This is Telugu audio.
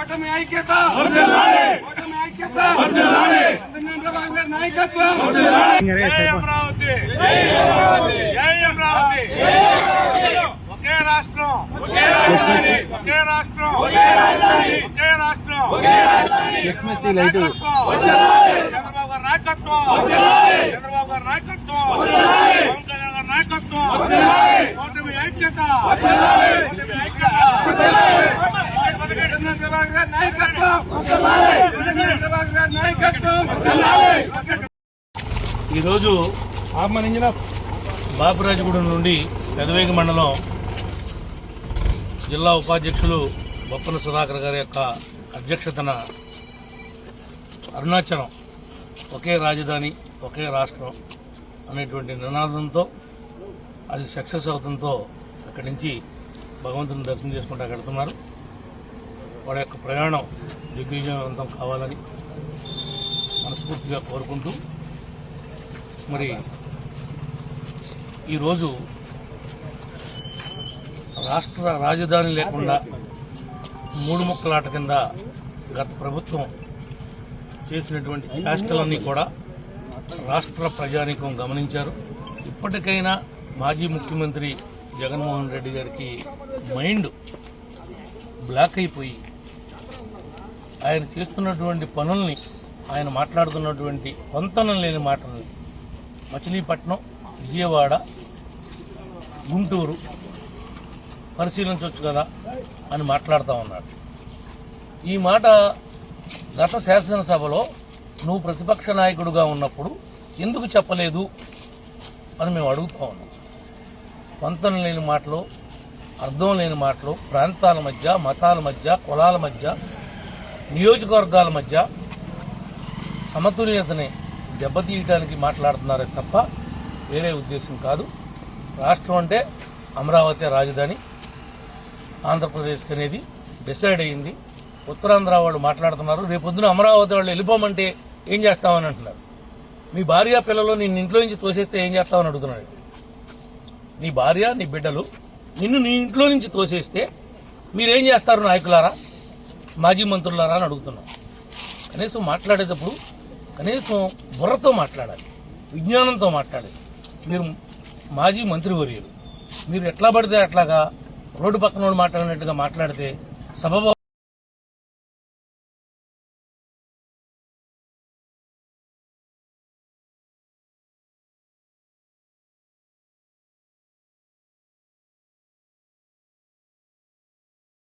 ఓటమి ఐక్యత నాయకత్వం ఒకే రాష్ట్రం ఒకే రాష్ట్రం ఒకే రాష్ట్రం చంద్రబాబు గారి నాయకత్వం చంద్రబాబు గారి నాయకత్వం పవన్ కళ్యాణ్ గారి నాయకత్వం ఓటమి ఐక్యత ఈరోజు బాపురాజగూడెం నుండి పెదవేగి మండలం జిల్లా ఉపాధ్యక్షులు బొప్పన సుధాకర్ గారి యొక్క అధ్యక్షతన అరుణాచలం ఒకే రాజధాని ఒకే రాష్ట్రం అనేటువంటి నినాదంతో అది సక్సెస్ అవడంతో అక్కడి నుంచి భగవంతుని దర్శనం చేసుకుంటూ వెళ్తున్నారు. వాడి యొక్క ప్రయాణం దిగ్విజయవంతం కావాలని మనస్ఫూర్తిగా కోరుకుంటూ మరి ఈరోజు రాష్ట్ర రాజధాని లేకుండా మూడు ముక్కలాట కింద గత ప్రభుత్వం చేసినటువంటి చేష్టలన్నీ కూడా రాష్ట్ర ప్రజానీకం గమనించారు. ఇప్పటికైనా మాజీ ముఖ్యమంత్రి జగన్మోహన్ రెడ్డి గారికి మైండ్ బ్లాక్ అయిపోయి ఆయన చేస్తున్నటువంటి పనుల్ని, ఆయన మాట్లాడుతున్నటువంటి పొంతనం లేని మాటల్ని మచిలీపట్నం, విజయవాడ, గుంటూరు పరిశీలించవచ్చు కదా అని మాట్లాడుతూ ఉన్నాడు. ఈ మాట గత శాసనసభలో నువ్వు ప్రతిపక్ష నాయకుడిగా ఉన్నప్పుడు ఎందుకు చెప్పలేదు అని మేము అడుగుతూ ఉన్నాం. పొంతనం లేని మాటలు, అర్థం లేని మాటలు, ప్రాంతాల మధ్య, మతాల మధ్య, కులాల మధ్య, నియోజకవర్గాల మధ్య సమతుల్యతని దెబ్బతీయడానికి మాట్లాడుతున్నారే తప్ప వేరే ఉద్దేశం కాదు. రాష్ట్రం అంటే అమరావతి రాజధాని, ఆంధ్రప్రదేశ్కి అనేది డిసైడ్ అయ్యింది. ఉత్తరాంధ్ర వాళ్ళు మాట్లాడుతున్నారు, రేపొద్దున అమరావతి వాళ్ళు వెళ్ళిపోమంటే ఏం చేస్తామని అంటున్నారు. మీ భార్య పిల్లలు నిన్ను ఇంట్లో నుంచి తోసేస్తే ఏం చేస్తామని అడుగుతున్నాడు. నీ భార్య, నీ బిడ్డలు నిన్ను నీ ఇంట్లో నుంచి తోసేస్తే మీరేం చేస్తారు నాయకులారా, మాజీ మంత్రులారా అని అడుగుతున్నాం. కనీసం మాట్లాడేటప్పుడు కనీసం బుర్రతో మాట్లాడాలి, విజ్ఞానంతో మాట్లాడాలి. మీరు మాజీ మంత్రివర్యులు, మీరు ఎట్లా పడితే అట్లాగా రోడ్డు పక్కన మాట్లాడినట్టుగా మాట్లాడితే సబబు